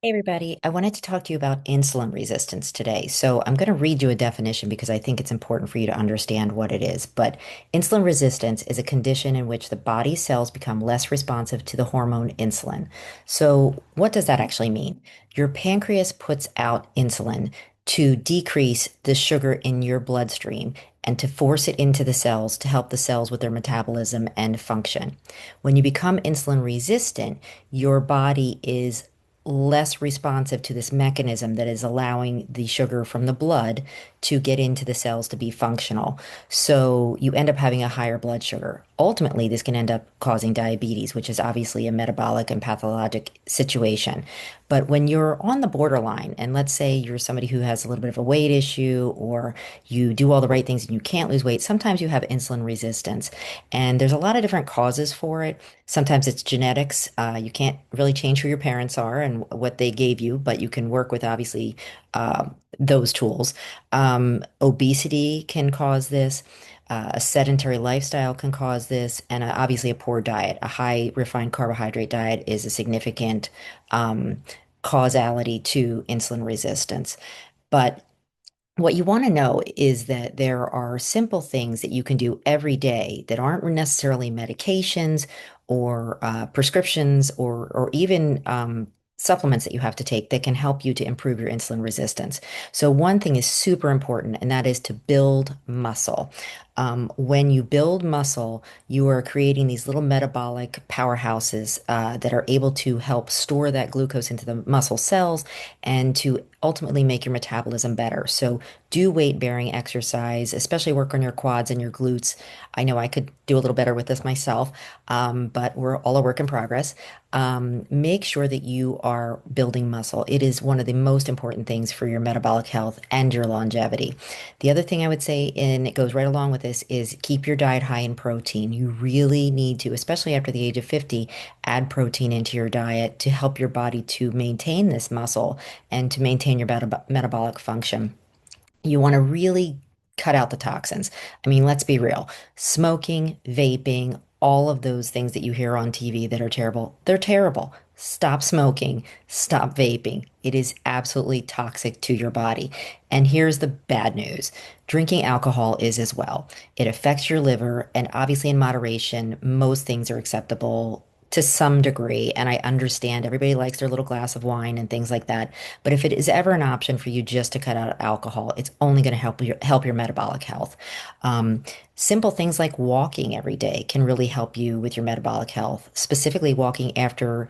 Hey everybody, I wanted to talk to you about insulin resistance today. So I'm going to read you a definition because I think it's important for you to understand what it is. But insulin resistance is a condition in which the body's cells become less responsive to the hormone insulin. So what does that actually mean? Your pancreas puts out insulin to decrease the sugar in your bloodstream and to force it into the cells to help the cells with their metabolism and function. When you become insulin resistant, your body is less responsive to this mechanism that is allowing the sugar from the blood to get into the cells to be functional. So you end up having a higher blood sugar. Ultimately, this can end up causing diabetes, which is obviously a metabolic and pathologic situation. But when you're on the borderline, and let's say you're somebody who has a little bit of a weight issue, or you do all the right things and you can't lose weight, sometimes you have insulin resistance. And there's a lot of different causes for it. Sometimes it's genetics. You can't really change who your parents are and what they gave you, but you can work with obviously those tools. Obesity can cause this. A sedentary lifestyle can cause this, and obviously a poor diet. A high refined carbohydrate diet is a significant um, causality to insulin resistance. But what you want to know is that there are simple things that you can do every day that aren't necessarily medications or prescriptions or even supplements that you have to take that can help you to improve your insulin resistance. So one thing is super important, and that is to build muscle. When you build muscle, you are creating these little metabolic powerhouses that are able to help store that glucose into the muscle cells and to ultimately make your metabolism better. So do weight-bearing exercise, especially work on your quads and your glutes. I know I could do a little better with this myself, but we're all a work in progress. Make sure that you are building muscle. It is one of the most important things for your metabolic health and your longevity. The other thing I would say, and it goes right along with this, is keep your diet high in protein. You really need to, especially after the age of 50, add protein into your diet to help your body to maintain this muscle and to maintain your metabolic function. You want to really cut out the toxins. I mean, let's be real. Smoking, vaping, all of those things that you hear on TV that are terrible, they're terrible. Stop smoking, stop vaping. It is absolutely toxic to your body. And here's the bad news. Drinking alcohol is as well. It affects your liver, and obviously in moderation, most things are acceptable to some degree. And I understand everybody likes their little glass of wine and things like that. But if it is ever an option for you just to cut out alcohol, it's only going to help your metabolic health. Um, Simple things like walking every day can really help you with your metabolic health. Specifically, walking after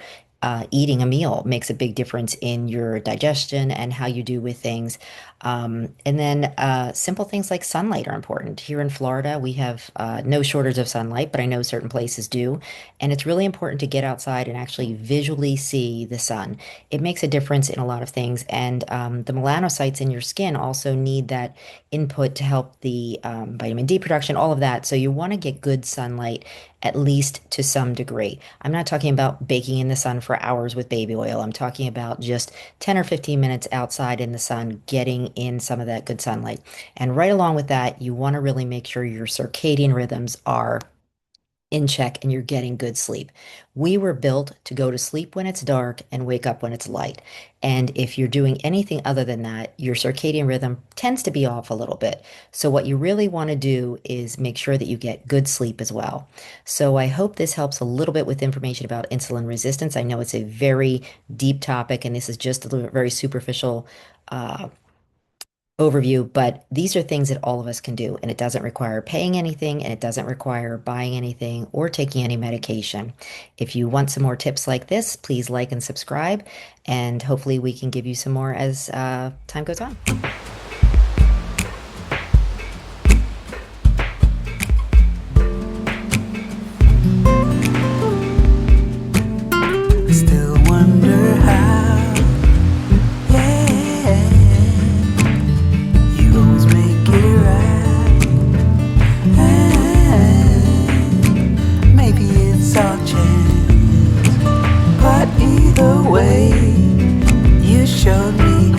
eating a meal makes a big difference in your digestion and how you do with things. And then simple things like sunlight are important. Here in Florida, we have no shortage of sunlight, but I know certain places do. And it's really important to get outside and actually visually see the sun. It makes a difference in a lot of things. And the melanocytes in your skin also need that input to help the vitamin D production, all of that. So you want to get good sunlight at least to some degree. I'm not talking about baking in the sun for hours with baby oil. I'm talking about just 10 or 15 minutes outside in the sun, getting in some of that good sunlight. And right along with that, you want to really make sure your circadian rhythms are in check and you're getting good sleep. We were built to go to sleep when it's dark and wake up when it's light. And if you're doing anything other than that, your circadian rhythm tends to be off a little bit. So what you really want to do is make sure that you get good sleep as well. So I hope this helps a little bit with information about insulin resistance. I know it's a very deep topic and this is just a very superficial uh, overview, but these are things that all of us can do, and it doesn't require paying anything, and it doesn't require buying anything or taking any medication. If you want some more tips like this, please like and subscribe, and hopefully we can give you some more as time goes on.